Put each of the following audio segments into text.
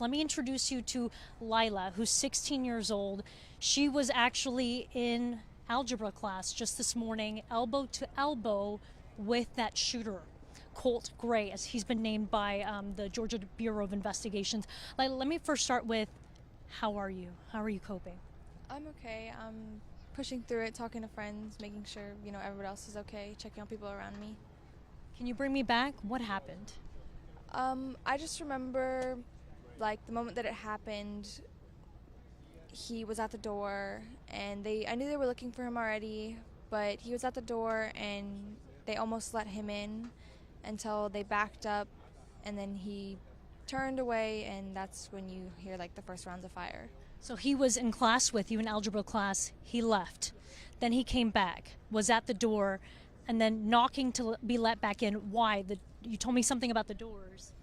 Let me introduce you to Lila, who's 16 years old. She was actually in algebra class just this morning, elbow to elbow with that shooter, Colt Gray, as he's been named by the Georgia Bureau of Investigations. Lila, let me first start with, how are you? How are you coping? I'm okay. I'm pushing through it, talking to friends, making sure, everybody else is okay, checking on people around me. Can you bring me back? What happened? I just remember, like, the moment that it happened, he was at the door, and I knew they were looking for him already, but he was at the door, and they almost let him in until they backed up, and then he turned away, and that's when you hear, like, the first rounds of fire. So he was in class with you in algebra class. He left. Then he came back, was at the door, and then knocking to be let back in. Why? You told me something about the doors.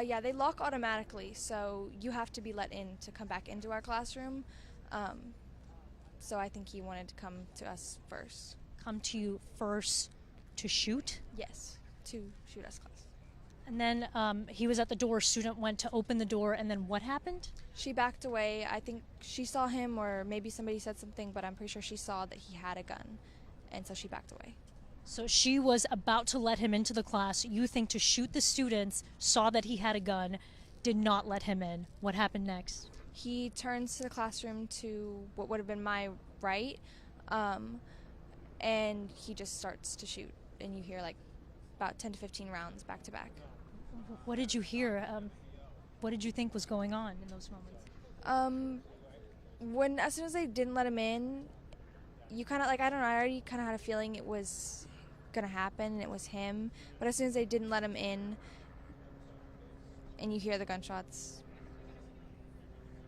Yeah, they lock automatically, so you have to be let in to come back into our classroom. So I think he wanted to come to us first. Come to you first to shoot? Yes, to shoot us class. And then he was at the door. Student went to open the door, and then what happened? She backed away. I think she saw him, or maybe somebody said something, but I'm pretty sure she saw that he had a gun, and so she backed away. So she was about to let him into the class. You think to shoot the students, saw that he had a gun, did not let him in. What happened next? He turns to the classroom to what would have been my right, and he just starts to shoot, and you hear like about 10 to 15 rounds back to back. What did you hear? What did you think was going on in those moments? As soon as they didn't let him in, you kind of like, I don't know, I already kind of had a feeling it was gonna happen and it was him. But as soon as they didn't let him in, and you hear the gunshots,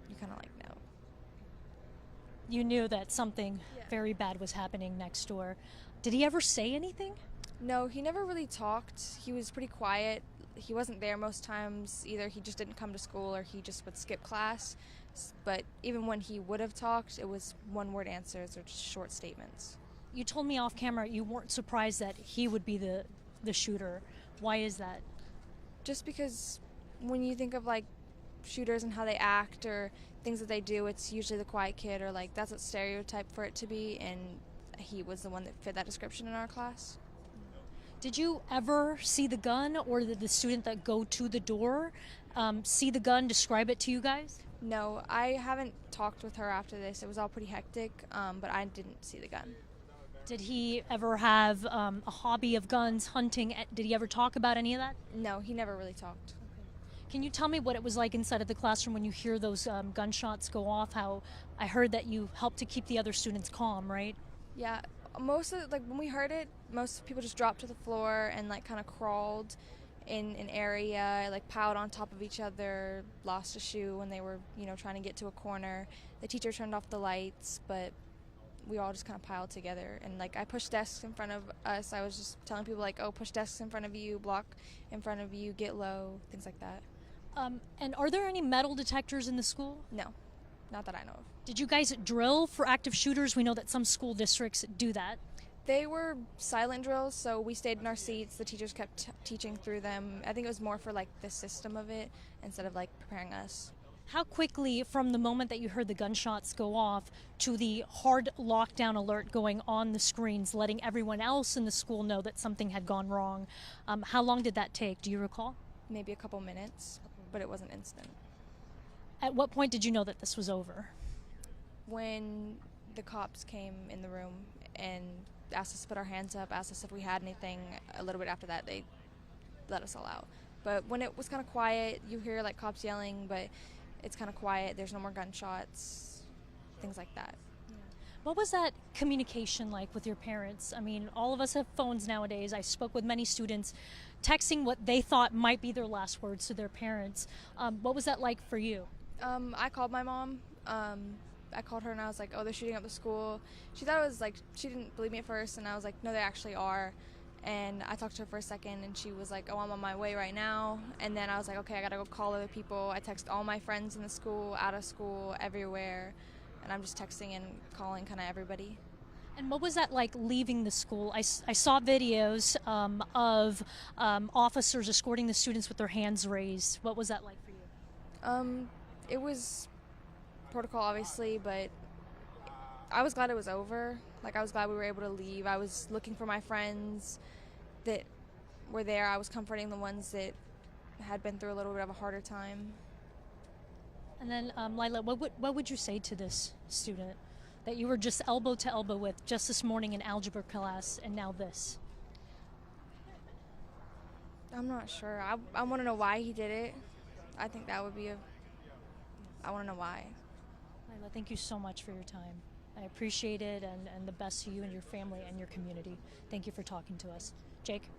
you kind of like know. You knew that something very bad was happening next door. Did he ever say anything? No, he never really talked. He was pretty quiet. He wasn't there most times. Either he just didn't come to school or he just would skip class. But even when he would have talked, it was one-word answers or just short statements. You told me off camera you weren't surprised that he would be the shooter. Why is that? Just because when you think of like shooters and how they act or things that they do, it's usually the quiet kid, or like that's a stereotype for it to be, and he was the one that fit that description in our class. Did you ever see the gun, or did the student that go to the door see the gun, describe it to you guys? No, I haven't talked with her after this. It was all pretty hectic, but I didn't see the gun. Did he ever have a hobby of guns, hunting? Did he ever talk about any of that? No, he never really talked. Can you tell me what it was like inside of the classroom when you hear those gunshots go off? How I heard that you helped to keep the other students calm, right? Yeah, most of like when we heard it, most people just dropped to the floor and like kind of crawled in an area, like piled on top of each other, lost a shoe when they were, trying to get to a corner. The teacher turned off the lights, but we all just kind of piled together. And like I pushed desks in front of us. I was just telling people like, oh, push desks in front of you, block in front of you, get low, things like that. And are there any metal detectors in the school? No, not that I know of. Did you guys drill for active shooters? We know that some school districts do that. They were silent drills, so we stayed in our seats. The teachers kept teaching through them. I think it was more for like the system of it instead of like preparing us. How quickly, from the moment that you heard the gunshots go off to the hard lockdown alert going on the screens, letting everyone else in the school know that something had gone wrong, how long did that take? Do you recall? Maybe a couple minutes, but it wasn't instant. At what point did you know that this was over? When the cops came in the room and asked us to put our hands up, asked us if we had anything. A little bit after that, they let us all out. But when it was kind of quiet, you hear like cops yelling, but it's kind of quiet. There's no more gunshots, things like that. What was that communication like with your parents? I mean, all of us have phones nowadays. I spoke with many students texting what they thought might be their last words to their parents. What was that like for you? I called my mom. I called her and I was like, oh, they're shooting up the school. She thought it was like, she didn't believe me at first, and I was like, no, they actually are. And I talked to her for a second, and she was like, oh, I'm on my way right now. And then I was like, okay, I gotta go call other people. I text all my friends in the school, out of school, everywhere, and I'm just texting and calling kind of everybody. And what was that like leaving the school? I saw videos of officers escorting the students with their hands raised. What was that like for you? It was protocol, obviously, but I was glad it was over. Like, I was glad we were able to leave. I was looking for my friends that were there. I was comforting the ones that had been through a little bit of a harder time. And then, Lila, what would you say to this student that you were just elbow to elbow with just this morning in algebra class, and now this? I'm not sure. I want to know why he did it. I think that would be I want to know why. Lila, thank you so much for your time. I appreciate it, and the best to you and your family and your community. Thank you for talking to us. Jake?